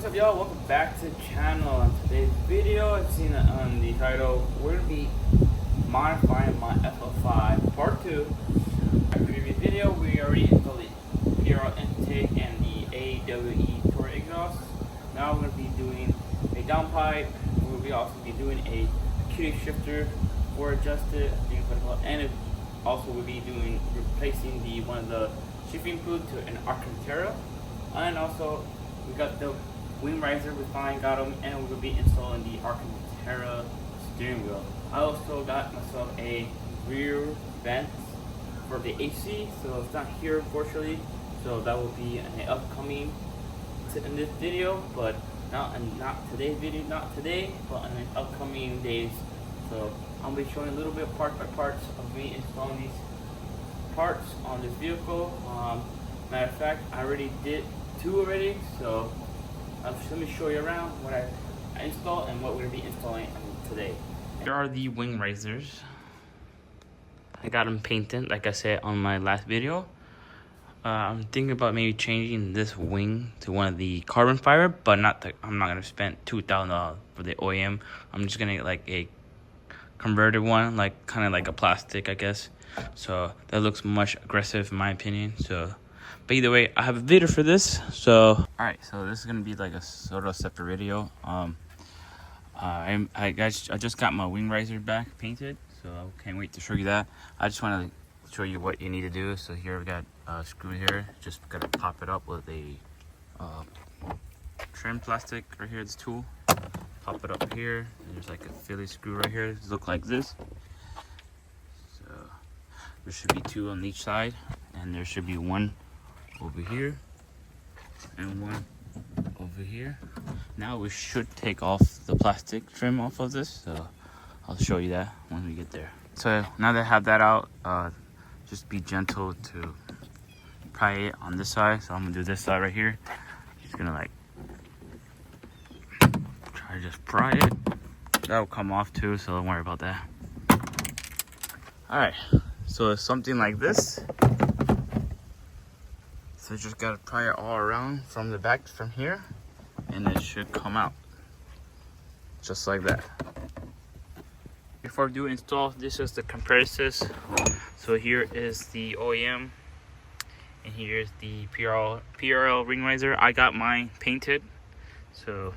What's up, y'all? Welcome back to the channel. On today's video, I've seen it on the title, we're going to be modifying my FL5 Part 2. In my previous video, we already installed the PRL intake and the AWE torque exhaust. Now we're going to be doing a downpipe. We'll be also be doing a Acuity shifter for adjusted, and it also will be doing replacing the one of the shifting fluid to an Alcantara, and also we got the Wing Riser, we finally got them, and we'll be installing the Alcantara steering wheel. I also got myself a rear vent for the AC, so it's not here unfortunately, so that will be in the upcoming in this video, but not today's video, not today, but in the upcoming days. So I'll be showing a little bit part by parts of me installing these parts on this vehicle. Matter of fact, I already did two already, so let me show you around what I installed and what we're going to be installing today. Here are the wing risers. I got them painted, like I said on my last video. I'm thinking about maybe changing this wing to one of the carbon fiber, but I'm not going to spend $2,000 for the OEM. I'm just going to get like a converted one, like kind of like a plastic, I guess. So that looks much aggressive in my opinion. So but either way, I have a video for this. So alright, so this is gonna be like a sort of separate video. I just got my wing riser back painted, so I can't wait to show you that. I just want to show you what you need to do. So here we got a screw here. Just gotta pop it up with a trim plastic right here. This tool. Pop it up here. And there's like a Philly screw right here. It looks like this. So there should be two on each side, and there should be one over here and one over here. Now we should take off the plastic trim off of this, so I'll show you that when we get there. So now that I have that out, just be gentle to pry it on this side. So I'm gonna do this side right here. Just gonna like try to just pry it. That'll come off too, so don't worry about that. Alright, so it's something like this. So just gotta pry it all around from the back from here, and it should come out just like that. Before I do install, this is the compressors. So here is the OEM, and here's the PRL Wing Riser. I got mine painted, so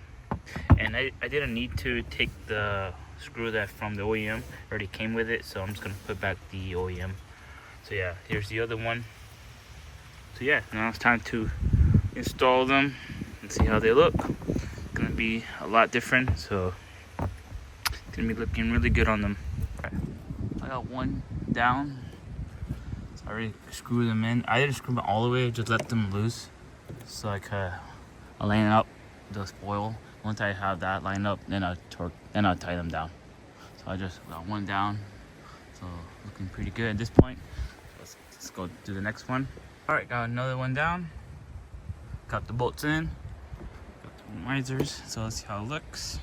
and I didn't need to take the screw that from the OEM. It already came with it, so I'm just gonna put back the OEM. So yeah, here's the other one. So yeah, now it's time to install them and see how they look. It's gonna be a lot different, so it's gonna be looking really good on them. Right. I got one down. So I already screwed them in. I didn't screw them all the way, just let them loose. So I could line up the spoil. Once I have that lined up, then I'll tie them down. So I just got one down. So looking pretty good at this point. Let's go do the next one. Alright, got another one down. Got the bolts in. Got the risers. So let's see how it looks.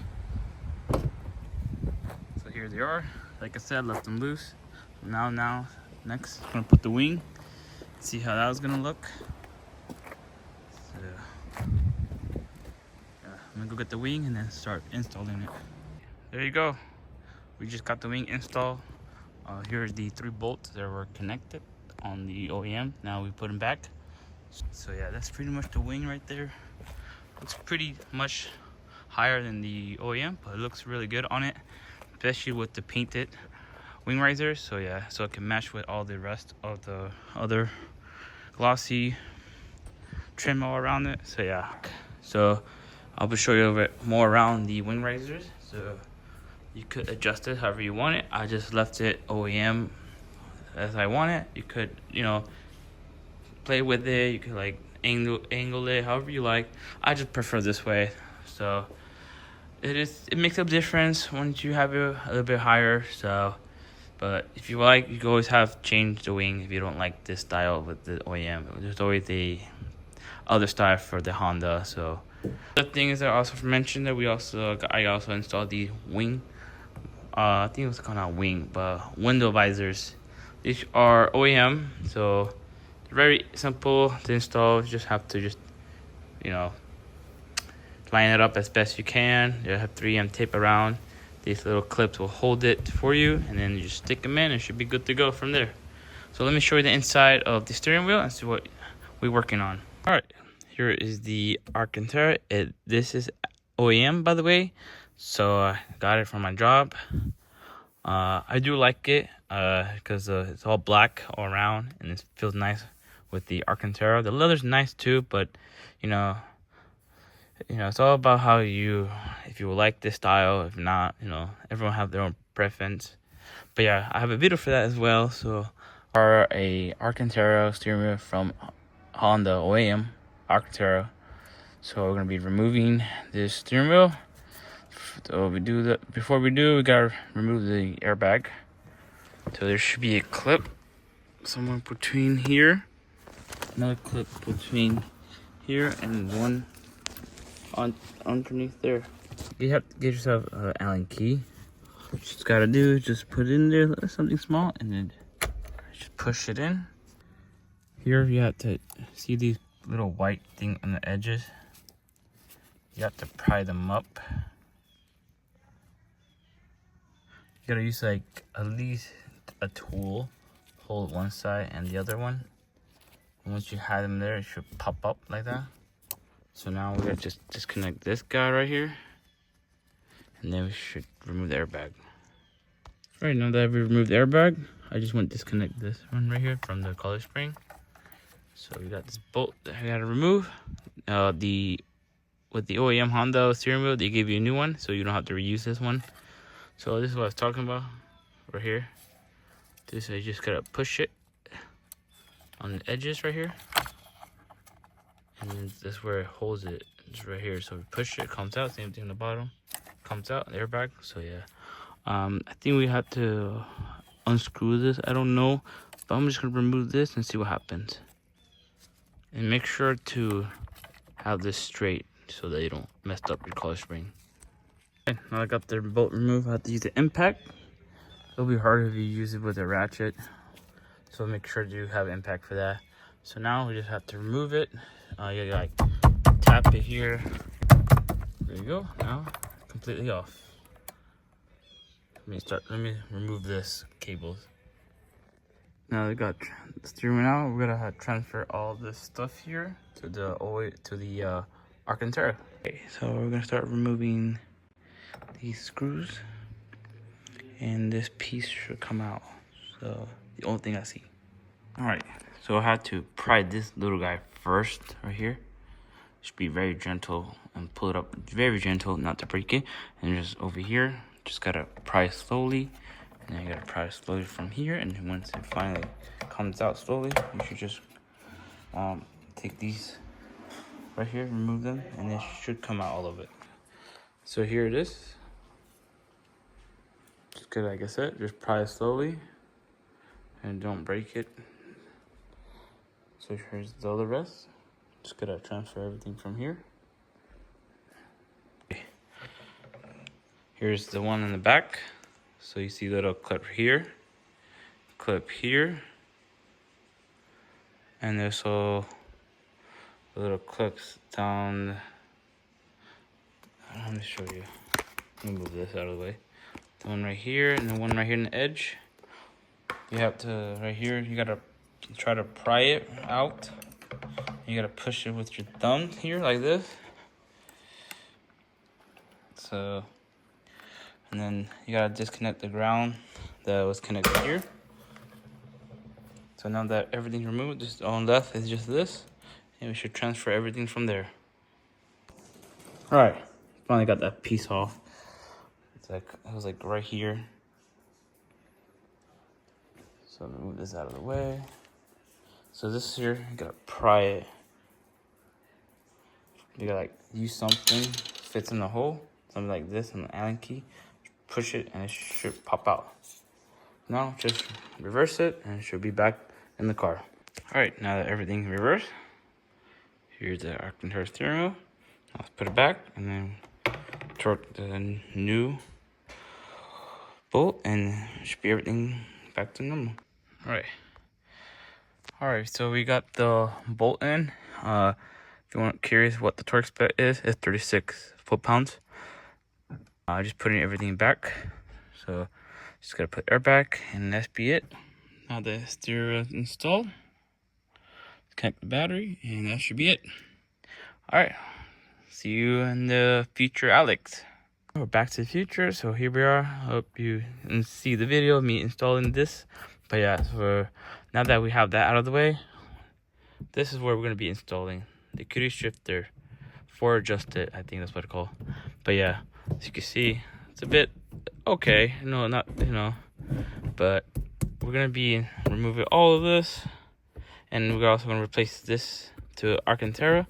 So here they are. Like I said, left them loose. Now, next, I'm gonna put the wing. See how that was gonna look. So, yeah, I'm gonna go get the wing and then start installing it. There you go. We just got the wing installed. Here are the 3 bolts that were connected on the OEM. Now we put them back. So yeah, that's pretty much the wing right there. Looks pretty much higher than the OEM, but it looks really good on it, especially with the painted wing riser. So yeah, so it can match with all the rest of the other glossy trim all around it. So yeah, so I'll be showing you a bit more around the wing risers. So you could adjust it however you want it. I just left it OEM as I want it. You could, play with it. You could like angle it however you like. I just prefer this way. So it makes a difference once you have it a little bit higher. So, but if you like, you can always change the wing if you don't like this style with the OEM. There's always the other style for the Honda. So the thing is that I also mentioned that I also installed the wing. I think it was called not wing, but window visors. These are OEM, so very simple to install. You just have to line it up as best you can. You have 3M tape around. These little clips will hold it for you, and then you just stick them in and it should be good to go from there. So let me show you the inside of the steering wheel and see what we're working on. All right, here is the Alcantara. This is OEM, by the way, so I got it from my job. I do like it because it's all black all around and it feels nice with the Alcantara. The leather's nice too, but you know, it's all about how if you like this style. If not, everyone have their own preference. But yeah, I have a video for that as well. So, a Alcantara steering wheel from Honda OEM Alcantara. So we're gonna be removing this steering wheel. So before we do, we gotta remove the airbag. So there should be a clip somewhere between here, another clip between here, and one underneath there. You have to get yourself an Allen key. What you just gotta do is just put it in there, something small, and then just push it in. Here you have to see these little white thing on the edges. You have to pry them up. You gotta use like at least a tool, hold one side and the other one. And once you have them there, it should pop up like that. So now we gotta just disconnect this guy right here, and then we should remove the airbag. All right, now that we removed the airbag, I just want to disconnect this one right here from the collar spring. So we got this bolt that I gotta remove. With the OEM Honda steering wheel, they gave you a new one, so you don't have to reuse this one. So this is what I was talking about right here. This, I just gotta push it on the edges right here. And then that's where it holds it. It's right here. So we push it, comes out, same thing on the bottom. Comes out, the airbag. So yeah. I think we have to unscrew this. I don't know. But I'm just gonna remove this and see what happens. And make sure to have this straight so that you don't mess up your collar spring. Okay, now I got the bolt removed. I have to use the impact. It'll be harder if you use it with a ratchet. So make sure to have impact for that. So now we just have to remove it. You like tap it here. There you go. Now completely off. Let me remove this cables. Now we got the steering wheel out. We're gonna transfer all this stuff here to the Alcantara. Okay, so we're gonna start removing these screws, and this piece should come out. So the only thing I see. All right, so I had to pry this little guy first right here. Just be very gentle and pull it up very gentle, not to break it. And just over here, just gotta pry slowly. And then you gotta pry slowly from here. And then once it finally comes out slowly, you should just take these right here, remove them, and it should come out all of it. So here it is. Just good, like I said, just pry slowly and don't break it. So here's all the rest. Just gotta transfer everything from here. Here's the one in the back. So you see a little clip here, and there's also little clips down. Let me show you. Let me move this out of the way. The one right here and the one right here in the edge. You have to, right here, you gotta try to pry it out. You gotta push it with your thumb here like this. So, and then you gotta disconnect the ground that was connected here. So now that everything's removed, just on left is just this, and we should transfer everything from there. All right, finally got that piece off. It was like right here. So let me move this out of the way. So this here, you gotta pry it. You gotta like use something, fits in the hole, something like this, and the Allen key. Push it and it should pop out. Now just reverse it and it should be back in the car. All right, now that everything's reversed, here's the Alcantara steering wheel. Now let's put it back and then torque the new bolt and should be everything back to normal. All right, so we got the bolt in. If you want curious what the torque spec is, it's 36 foot-pounds. Just putting everything back. So just gotta put air back, and that's be it. Now the stereo is installed. Connect the battery, and that should be it. Alright, see you in the future, Alex. We're back to the future, so here we are. Hope you can see the video of me installing this. But yeah, so now that we have that out of the way, this is where we're going to be installing the Acuity shifter for adjusted. I think that's what it's called. But yeah, as you can see, it's a bit okay. No, not, but we're going to be removing all of this. And we're also going to replace this to Alcantara.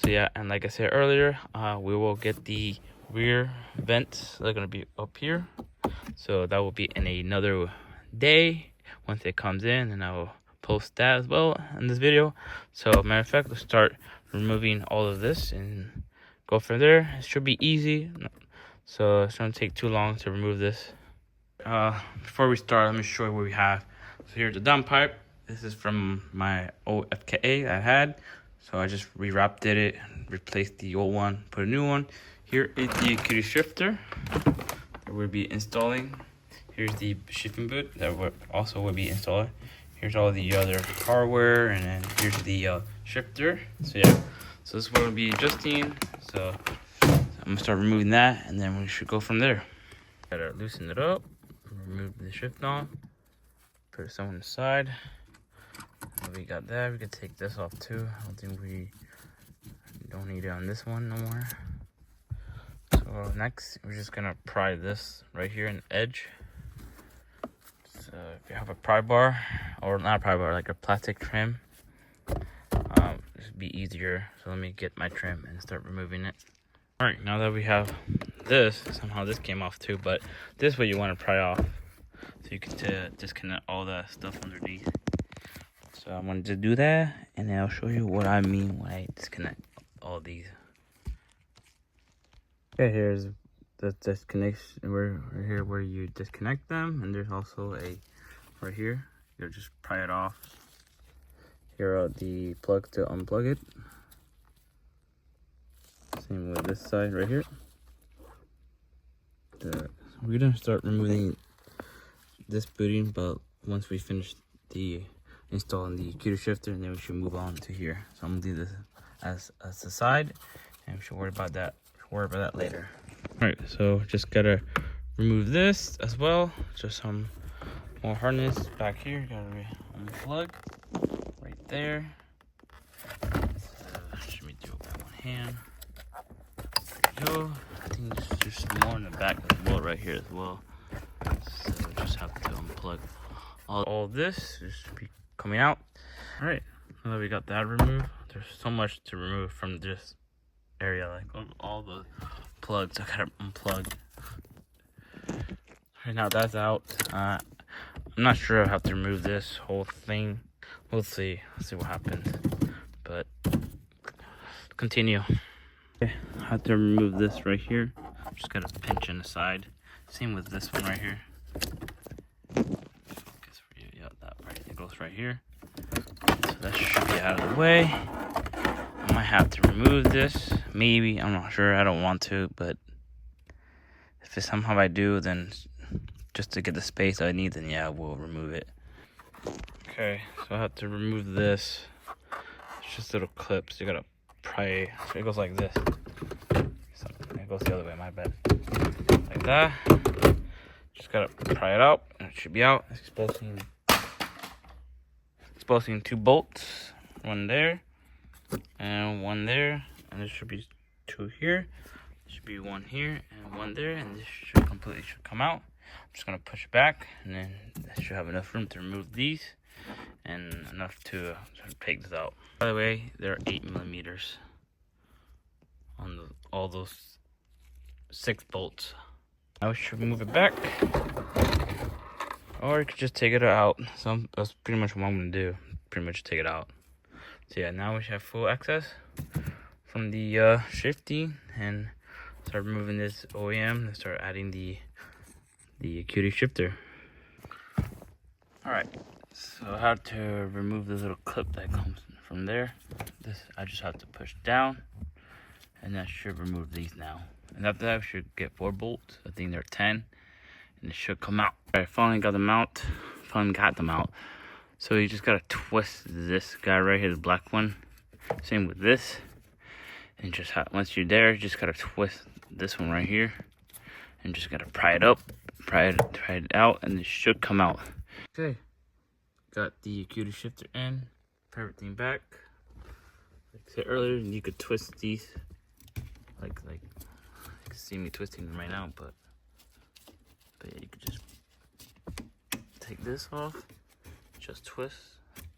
So yeah, and like I said earlier, we will get the rear vents. They're going to be up here. So that will be in another day once it comes in, and I will post that as well in this video. So matter of fact, let's start removing all of this and go from there. It should be easy. So it's going to take too long to remove this. Before we start, let me show you what we have. So here's the downpipe. This is from my old FKA I had. So I just rewrapped it, replaced the old one, put a new one. Here is the Acuity shifter that we'll be installing. Here's the shifting boot that we also will be installing. Here's all the other hardware, and then here's the shifter. So yeah, so this is what we'll be adjusting. So I'm gonna start removing that, and then we should go from there. Gotta loosen it up, remove the shift on, put it somewhere on the side. We got that. We could take this off too. I don't think we don't need it on this one no more. So next, we're just gonna pry this right here in the edge. So if you have a pry bar, or not a pry bar, like a plastic trim, this would be easier. So let me get my trim and start removing it. All right, now that we have this, somehow this came off too, but this way you want to pry off, so you can disconnect all that stuff underneath. So I'm going to do that, and then I'll show you what I mean when I disconnect all these. Okay, here's the disconnection right here where you disconnect them, and there's also a right here. You'll just pry it off. Here are the plugs to unplug it. Same with this side right here. We're gonna start removing this booting, but once we finish the installing the Acuity shifter, and then we should move on to here. So I'm gonna do this as the side, and we should worry about that later. All right, so just gotta remove this as well. Just some more harness back here. Gotta unplug right there. Let me do it by one hand. There we go. I think there's just more in the back as well, right here as well. So just have to unplug all this. This should be coming out. All right, now that we got that removed, there's so much to remove from this area, like all the plugs I gotta unplug. Right now that's out. I'm not sure I have to remove this whole thing. We'll see what happens, but continue. Okay, I have to remove this right here. Just gotta pinch in the side. Same with this one right here. Goes right here, so that should be out of the way. I might have to remove this, maybe, I'm not sure. I don't want to, but if it's somehow I do, then just to get the space I need, then yeah, we'll remove it. Okay, so I have to remove this. It's just little clips. You gotta pry. So it goes like this. So it goes the other way, my bad. Like that. Just gotta pry it out, and it should be out. It's exposing two bolts, one there and one there, and there should be two here. There should be one here and one there, and this should completely come out. I'm just gonna push it back, and then that should have enough room to remove these and enough to take this out. By the way, there are 8mm on all those 6 bolts. Now we should move it back, or you could just take it out. So that's pretty much what I'm gonna do. Pretty much take it out. So yeah, now we should have full access from the shifting, and start removing this OEM and start adding the Acuity shifter. All right, so how to remove this little clip that comes from there, I just have to push down, and that should remove these now. And after that, we should get 4 bolts. I think they're 10, and it should come out. I finally got them out. So you just gotta twist this guy right here, the black one. Same with this. And just once you're there, you just gotta twist this one right here, and just gotta pry it up, pry it out, and it should come out. Okay, got the Acuity shifter in, put everything back. Like I said earlier, you could twist these, like you can see me twisting them right now, but yeah, you could just take this off, just twist,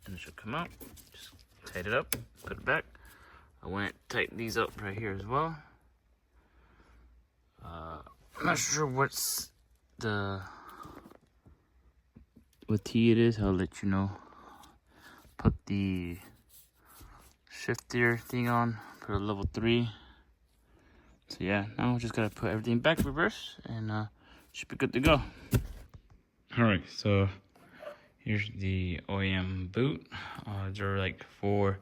and it should come out. Just tighten it up, put it back. I went tighten these up right here as well. I'm not sure what T it is. I'll let you know. Put the shifter thing on, put a level 3. So yeah, now we just gotta put everything back in reverse, and should be good to go. Alright, so here's the OEM boot. There are like 4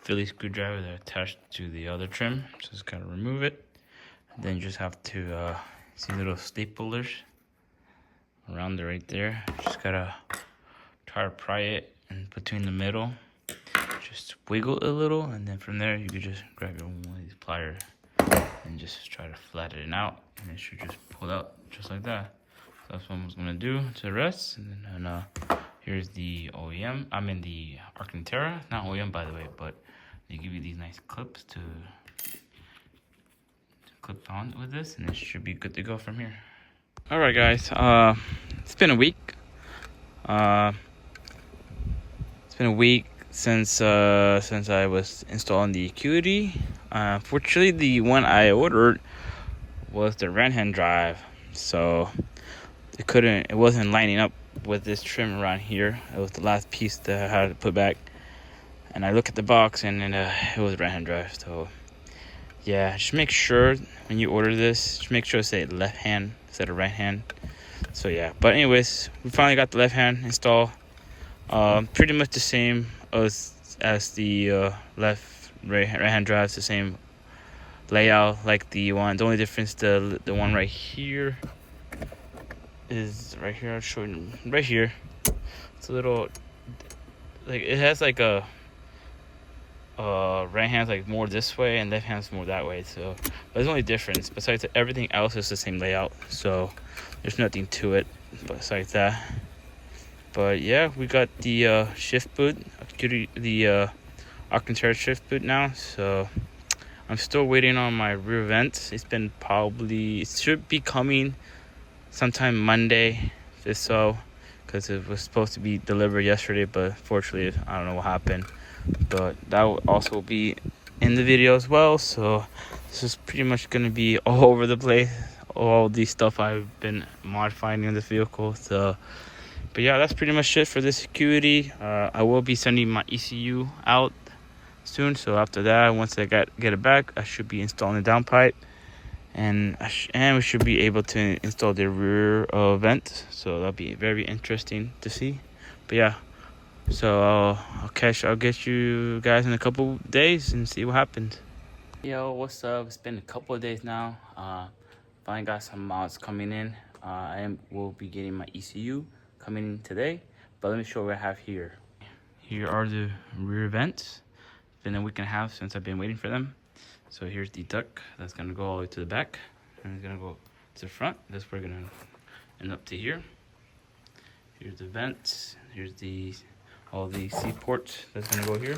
Philly screwdrivers that are attached to the other trim. So just gotta remove it. And then you just have to see little staplers around there right there. Just gotta try to pry it in between the middle. Just wiggle it a little, and then from there you could just grab one of these pliers and just try to flatten it out, and it should just pull out just like that. So that's what I'm gonna do to the rest. And then here's the OEM. I'm in the Alcantara, not OEM by the way, but they give you these nice clips to clip on with this, and it should be good to go from here. All right, guys. It's been a week. It's been a week since I was installing the Acuity. Fortunately, the one I ordered was the right-hand drive, so it wasn't lining up with this trim around here. It was the last piece that I had to put back, and I look at the box, and then it was right-hand drive. So yeah, just make sure when you order this, just make sure to say left hand instead of right hand. So yeah, but anyways, we finally got the left hand installed. Pretty much the same as the right hand drive. It's the same layout like the one. The only difference, the one right here is right here. I'll show you right here. It's a little like it has like a right hand's like more this way and left hand's more that way. So but there's only difference. Besides that, everything else is the same layout. So there's nothing to it besides that. But yeah, we got the shift boot, the Alcantara shift boot now. So I'm still waiting on my rear vents. It should be coming sometime Monday, if so, because it was supposed to be delivered yesterday, but fortunately I don't know what happened. But that will also be in the video as well. So this is pretty much going to be all over the place, all the stuff I've been modifying in this vehicle. So but yeah, that's pretty much it for this Acuity. I will be sending my ECU out soon. So after that, once I get it back, I should be installing the downpipe, and we should be able to install the rear vent. So that'll be very interesting to see. But yeah, so I'll get you guys in a couple days and see what happens. Yo, what's up? It's been a couple of days now. Finally got some mods coming in. Will be getting my ECU coming in today, but let me show you what I have here. Here are the rear vents. It's been a week and a half since I've been waiting for them. So here's the duct that's gonna go all the way to the back, and it's gonna go to the front. That's where we're gonna end up to here. Here's the vents. Here's all the C ports that's gonna go here.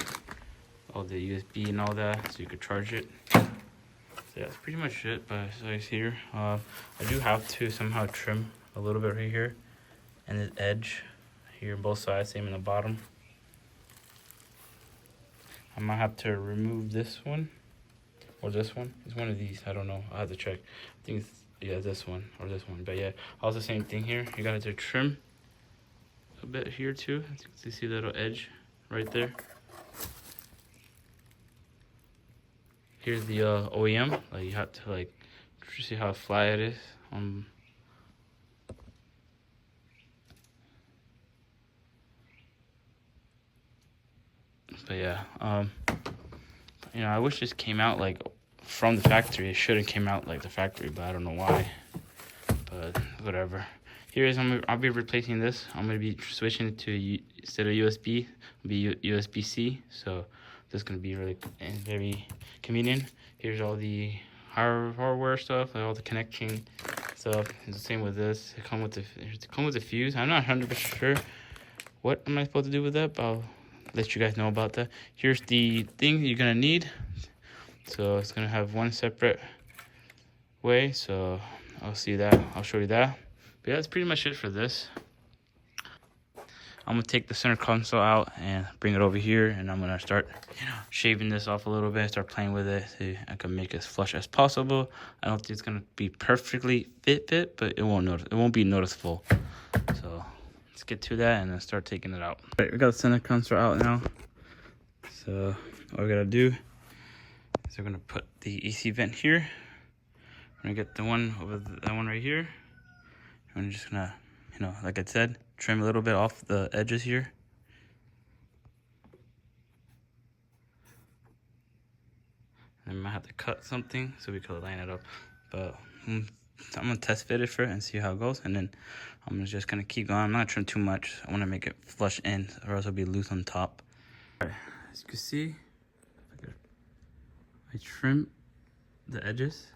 All the USB and all that, so you could charge it. So yeah, that's pretty much it. But as here, I do have to somehow trim a little bit right here, and this edge here, both sides, same in the bottom. I might have to remove this one or this one. It's one of these. I don't know. I have to check. I think it's this one or this one. But yeah, also same thing here. You gotta do trim a bit here too. You see the little edge right there. Here's the OEM. Like you have to see how flat it is. But yeah, you know, I wish this came out like from the factory. It should have came out like the factory, but I don't know why. But whatever. Here's I'll be replacing this. I'm gonna be switching it to instead of USB, it'll be USB-C. So this is gonna be really very convenient. Here's all the hardware stuff, like all the connection stuff. It's the same with this. It comes with a fuse. I'm not 100% sure what am I supposed to do with that, but I'll let you guys know about that. Here's the thing you're gonna need. So it's gonna have one separate way. So I'll show you that. But yeah, that's pretty much it for this. I'm gonna take the center console out and bring it over here, and I'm gonna start, you know, shaving this off a little bit, start playing with it so I can make it as flush as possible. I don't think it's gonna be perfectly fit, but it won't be noticeable. So let's get to that and then start taking it out. All right, we got the center console out now. So all we gotta do is we're gonna put the AC vent here. We're gonna get the one over that one right here. I'm just gonna, you know, like I said, trim a little bit off the edges here. And I might have to cut something so we can line it up. But I'm gonna test fit it for it and see how it goes. And then I'm just gonna keep going. I'm not trim too much. I wanna make it flush in or else it'll be loose on top. All right, as you can see, I trim the edges.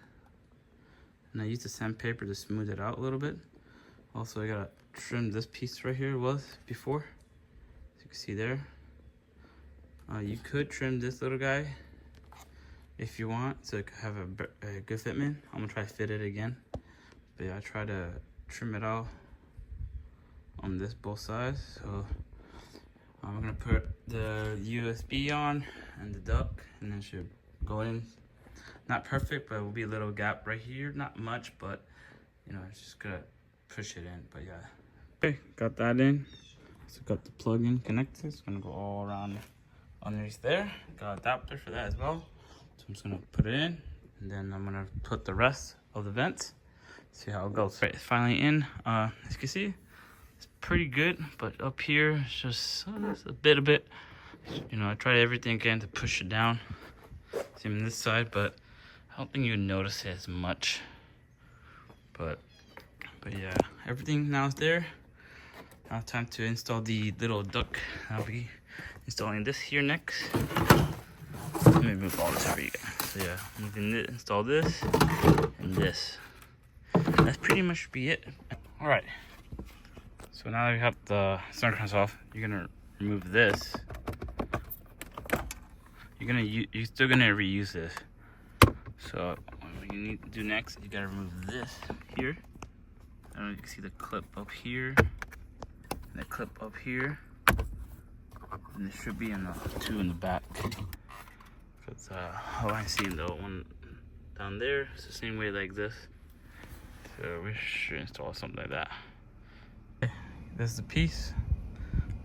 And I use the sandpaper to smooth it out a little bit. Also, I gotta trim this piece right here was before. As you can see there. You could trim this little guy if you want to have a good fitment. I'm gonna try to fit it again. But yeah, I try to trim it out on both sides. So I'm gonna put the USB on and the duct, and then it should go in. Not perfect, but it will be a little gap right here. Not much, but you know, it's just gonna push it in. But yeah. Okay, got that in. So got the plug-in connector. It's gonna go all around underneath there. Got adapter for that as well. So I'm just gonna put it in, and then I'm gonna put the rest of the vents. See how it goes. Right, it's finally in. As you can see, it's pretty good. But up here, it's just a bit. You know, I tried everything again to push it down. Same on this side, but I don't think you notice it as much. But yeah, everything now is there. Now time to install the little duct. I'll be installing this here next. Let me move all this over you guys. So yeah, I'm gonna install this and this. That's pretty much be it. All right. So now that we have the center console off, you're gonna remove this. You're still gonna reuse this. So what you need to do next, you gotta remove this here. I don't know if you can see the clip up here, and the clip up here, and there should be two in the back. Cause how I see the one down there, it's the same way like this. So we should install something like that. Okay, this is the piece.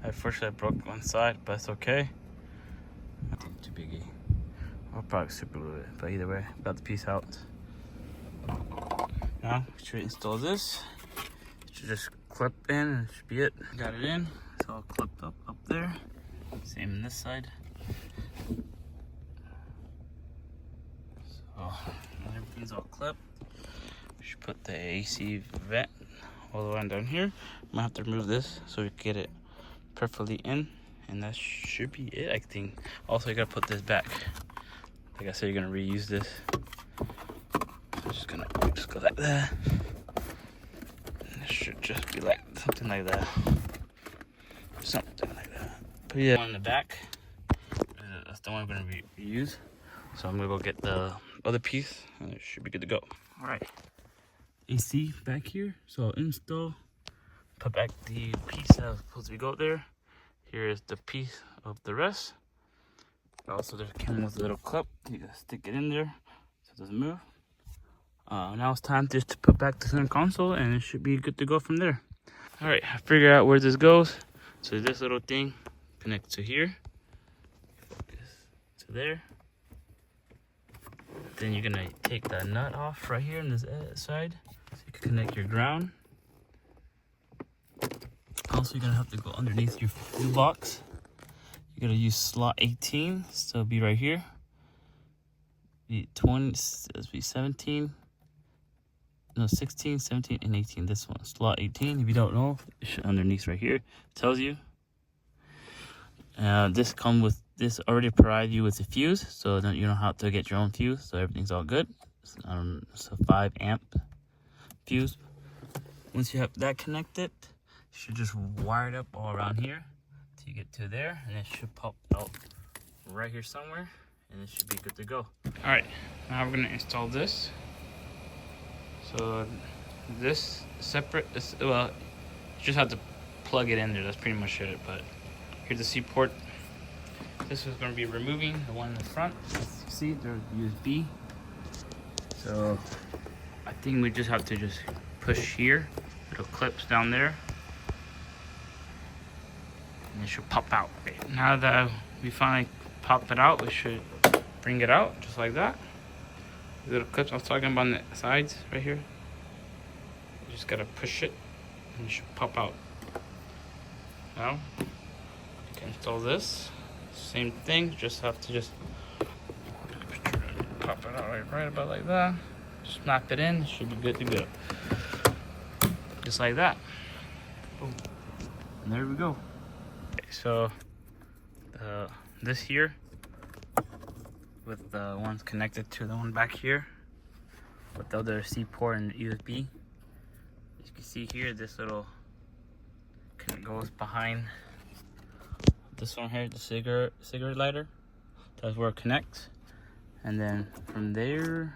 Unfortunately, I broke one side, but it's okay. Nothing too biggie. I'll probably super glue it, but either way, got the piece out. Now, we should install this. It should just clip in, and it should be it. Got it in. It's all clipped up there. Same on this side. So, everything's all clipped. We should put the AC vent all the way down here. I'm gonna have to remove this so we can get it perfectly in. And that should be it, I think. Also, you gotta put this back. Like I said, you're gonna reuse this. So just gonna go like that. And it should just be like something like that. Something like that. But yeah, one in the back. That's the one we're gonna reuse. So I'm gonna go get the other piece, and it should be good to go. All right. AC back here. So I'll install. Put back the piece that was supposed to go there. Here is the piece of the rest. Also, there came with a little clip. You gotta stick it in there so it doesn't move. Now it's time just to put back the center console, and it should be good to go from there. All right, I figured out where this goes. So this little thing connects to here, focus to there. Then you're gonna take that nut off right here on this side, so you can connect your ground. Also, you're gonna have to go underneath your fuse box. you gotta use slot 18, so it'll be right here. Be 20, let's be 17, no 16, 17, and 18. This one, slot 18. If you don't know, underneath right here, it tells you. This already provide you with a fuse, so then you don't have to get your own fuse. So everything's all good. It's a 5 amp fuse. Once you have that connected, you should just wire it up all around here till you get to there, and it should pop out right here somewhere, and it should be good to go. All right, now we're gonna install this. So this separate, well, you just have to plug it in there. That's pretty much it. But here's the C port. This is going to be removing the one in the front. See, there's USB. So I think we just have to just push here. Little clips down there, and it should pop out. Now that we finally pop it out, we should bring it out just like that. The little clips I was talking about on the sides right here. You just gotta push it, and it should pop out. Now you can install this. Same thing, just have to pop it out right about like that. Snap it in, should be good to go. Just like that. Boom. And there we go. Okay, so this here with the ones connected to the one back here with the other C port and USB. As you can see here, this little goes behind this one here, the cigarette lighter. That's where it connects, and then from there,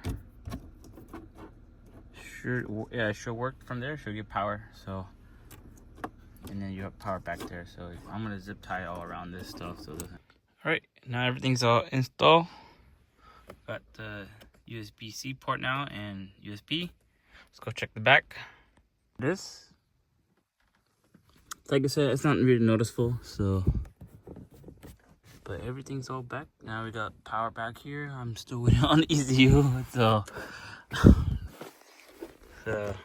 it should work from there. Should get power. So, and then you have power back there. So I'm gonna zip tie all around this stuff. So, all right, now everything's all installed. Got the USB-C port now and USB. Let's go check the back. This, like I said, it's not really noticeable. So. But everything's all back. Now we got power back here. I'm still waiting on ECU, so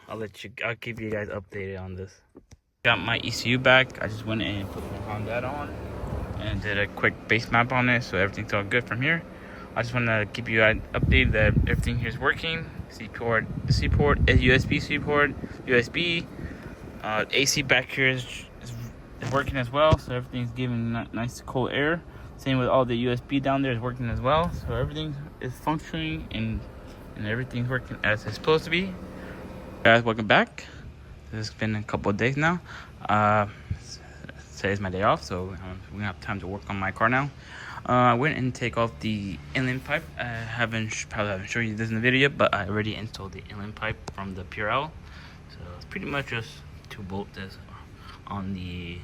I'll keep you guys updated on this. Got my ECU back. I just went in and put my Honda on and did a quick base map on it, so everything's all good from here. I just want to keep you guys updated that everything here is working. The C port is USB-C port, USB. AC back here is working as well, so everything's giving nice cold air. Same with all the USB down there is working as well. So everything is functioning and everything's working as it's supposed to be. Guys, welcome back. This has been a couple of days now. Today's my day off, so we're gonna have time to work on my car now. I went and take off the inline pipe. I probably haven't shown you this in the video yet, but I already installed the inline pipe from the PRL. So it's pretty much just 2 bolts on the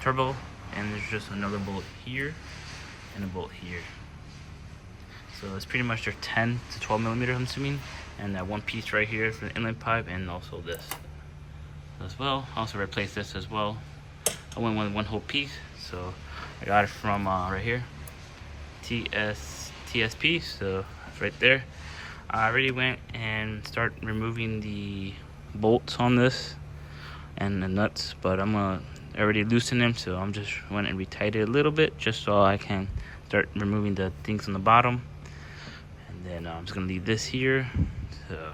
turbo, and there's just another bolt here and a bolt here. So it's pretty much their 10 to 12 millimeters, I'm assuming, and that one piece right here for the inlet pipe, and also this as well. I also replaced this as well. I went with one whole piece, so I got it from right here, TSP. So it's right there. I already went and start removing the bolts on this and the nuts, but I'm gonna already loosen them, so I'm just went and retightened it a little bit just so I can start removing the things on the bottom. And then I'm just gonna leave this here. So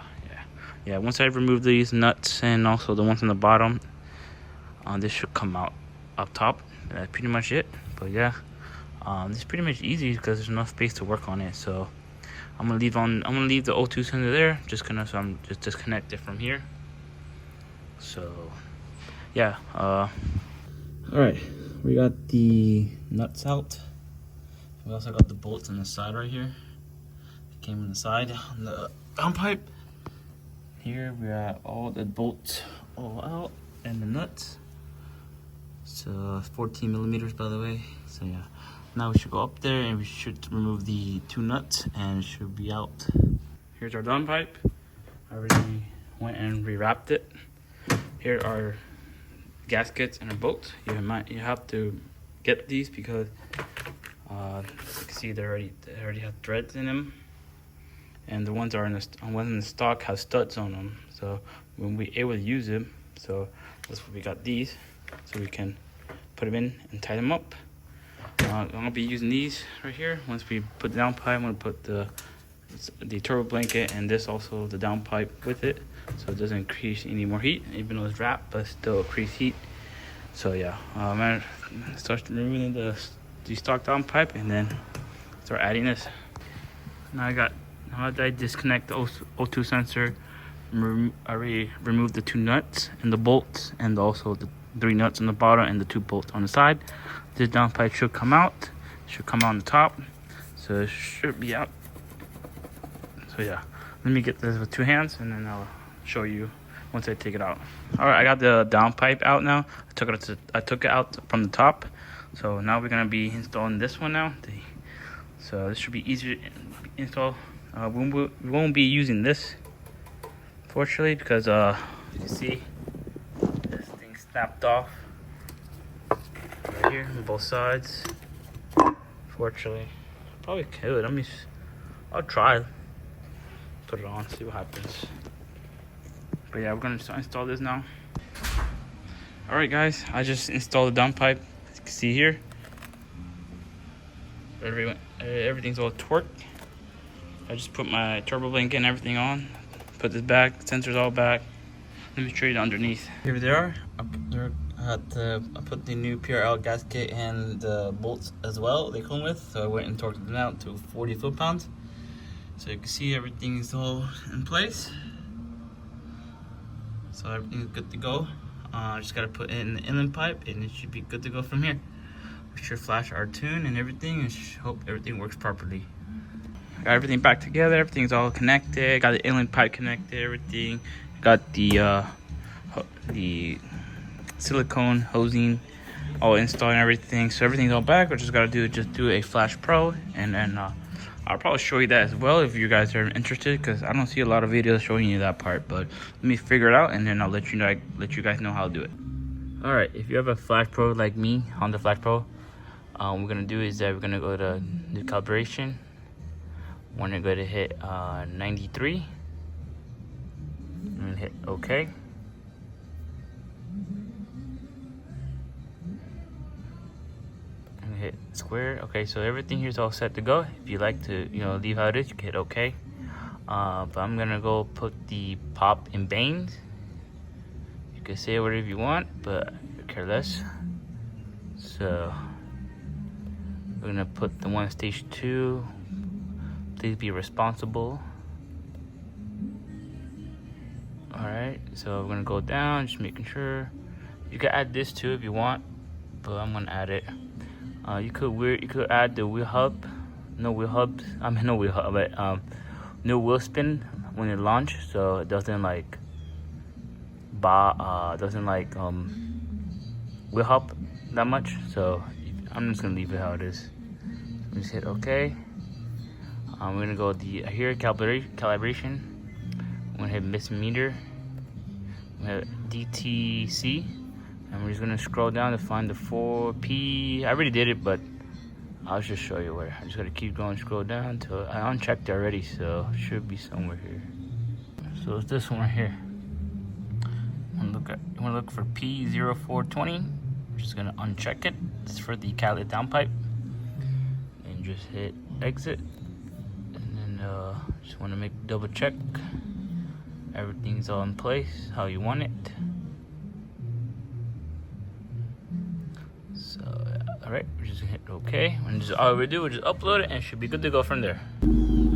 yeah, once I remove these nuts and also the ones on the bottom, this should come out up top. That's pretty much it. But yeah, this is pretty much easy because there's enough space to work on it. So I'm gonna leave the O2 sender there, so I'm just disconnect it from here. So yeah, all right, we got the nuts out. We also got the bolts on the side right here. It came on the side on the downpipe. Here we got all the bolts all out and the nuts. So 14 millimeters, by the way. So yeah, now we should go up there and we should remove the 2 nuts and it should be out. Here's our downpipe. I already went and rewrapped it. Here are gaskets and a bolt. You have to get these because you can see they already have threads in them, and the ones in the stock have studs on them. So when we able to use them, so that's what we got these, so we can put them in and tie them up. I'm gonna be using these right here. Once we put the downpipe, I'm gonna put the turbo blanket and this also the downpipe with it, so it doesn't increase any more heat, even though it's wrapped, but still increase heat. So yeah, I'm gonna start removing the stock downpipe and then start adding this. Now I disconnect the O2 sensor. I already removed the 2 nuts and the bolts, and also the 3 nuts on the bottom and the 2 bolts on the side. This downpipe should come out. Should come out on the top, so it should be out. So yeah, let me get this with 2 hands, and then I'll show you once I take it out. All right, I got the downpipe out now. I took it out from the top. So now we're gonna be installing this one now. So this should be easier to install. We won't be using this, fortunately, because you can see this thing snapped off right here on both sides. Fortunately, probably could. I'll try. Put it on, see what happens. But yeah, we're gonna install this now. All right, guys, I just installed the downpipe. As you can see here, everything's all torqued. I just put my turbo blanket and everything on. Put this back, sensors all back. Let me show you the underneath. Here they are. I put the new PRL gasket and the bolts as well they come with. So I went and torqued them out to 40 foot-pounds. So you can see everything is all in place. So everything's good to go. Just gotta put in the inlet pipe and it should be good to go from here. We should flash our tune and everything, and hope everything works properly. Got everything back together. Everything's all connected. Got the inlet pipe connected. Everything. Got the silicone hosing all installed and everything. So everything's all back. What just gotta do is just do a flash pro, and then I'll probably show you that as well if you guys are interested, because I don't see a lot of videos showing you that part. But let me figure it out, and then I'll let you guys know how to do it. All right, if you have a Flash Pro like me, Honda Flash Pro, what we're gonna do is that we're gonna go to new calibration. We're gonna go to hit 93. And hit OK. And hit square. Okay, so everything here is all set to go. If you like to, leave how it is, you can hit OK. But I'm gonna go put the pop in banes. You can say whatever you want, but I care less. So we're gonna put the one stage 2. Please be responsible. Alright, so we're gonna go down, just making sure. You can add this too if you want, but I'm gonna add it. You could add the wheel hub. No wheel hubs. I mean no wheel hub, but no wheel spin when it launch, so it doesn't like wheel hub that much. So I'm just gonna leave it how it is. Just hit OK. We're gonna go here calibration. I'm gonna hit missing meter. I'm gonna hit DTC, and we're just gonna scroll down to find the 4P. I already did it, but I'll just show you where. I just gotta keep going, scroll down until I unchecked it already, so it should be somewhere here. So it's this one right here. You wanna look for P0420. I'm just gonna uncheck it. This is for the Cali downpipe, and just hit exit. Just want to make double check everything's all in place how you want it. So alright, we're just gonna hit OK, and just all we do is just upload it and it should be good to go from there.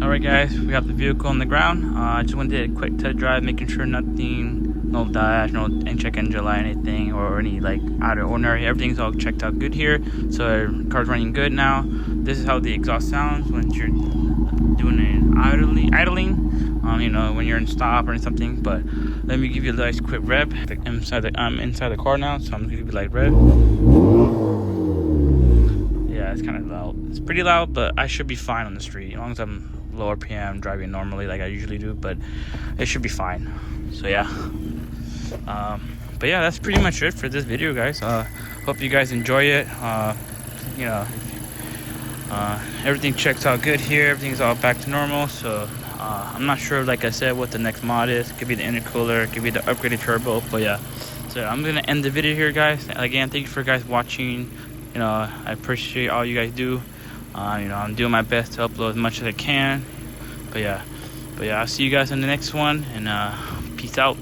Alright guys, we have the vehicle on the ground. I just wanted a quick test drive, making sure nothing, no dash, no check engine light, anything, or any like out of ordinary. Everything's all checked out good here, so our car's running good now. This is how the exhaust sounds when you're doing it idling, when you're in stop or something. But let me give you a nice quick rev. I'm inside the car now, so I'm gonna give you like rev. Yeah, it's kind of loud. It's pretty loud, but I should be fine on the street as long as I'm low RPM driving normally like I usually do. But it should be fine. So yeah. But yeah, that's pretty much it for this video, guys. Hope you guys enjoy it. Everything checks out good here. Everything's all back to normal. So I'm not sure, like I said, what the next mod is. It could be the intercooler, it could be the upgraded turbo. But yeah, so I'm gonna end the video here, guys. Again, thank you for guys watching. You know, I appreciate all you guys do. You know, I'm doing my best to upload as much as I can. But yeah, I'll see you guys in the next one, and peace out.